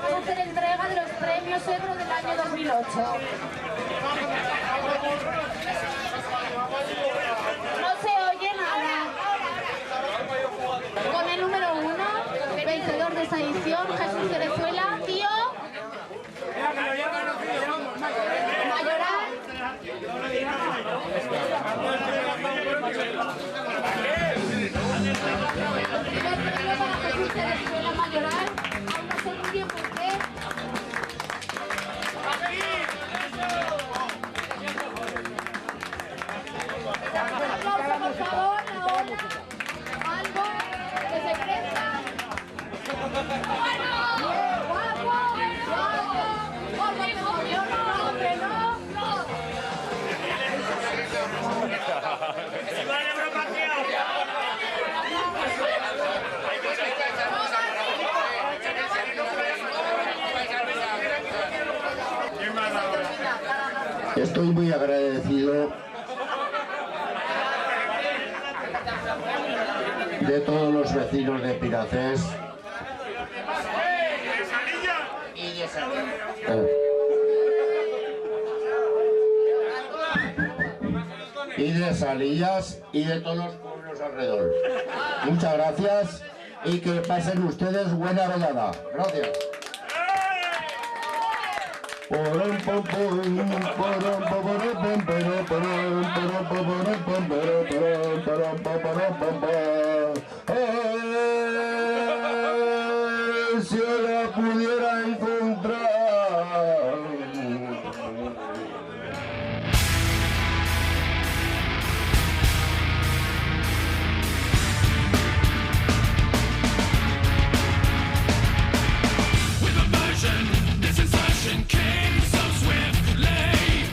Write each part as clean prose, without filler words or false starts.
vamos a hacer entrega de los premios Ebro del año 2008. No se oye nada. Con el número 1, vencedor de esta edición, Jesús Cerezuela, tío. Mayoral. Jesús Cerezuela Mayoral. Aún no sé muy bien por qué. Un aplauso, por favor, la ola. Algo que se presta. ¡Bueno! ¡Guapo! ¡Guapo! ¡Hombre, no! Estoy muy agradecido de todos los vecinos de Piracés y de Salillas y de todos los pueblos alrededor. Muchas gracias y que pasen ustedes buena velada. Gracias. Si la pudiera encontrar. Came so swiftly,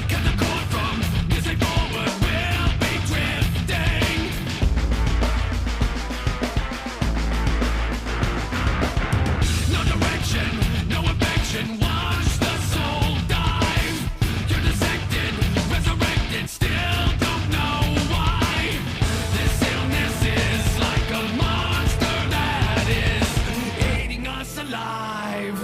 cut the cord from music forward, we'll be drifting. No direction, no affection, watch the soul dive. You're dissected, resurrected, still don't know why. This illness is like a monster that is eating us alive.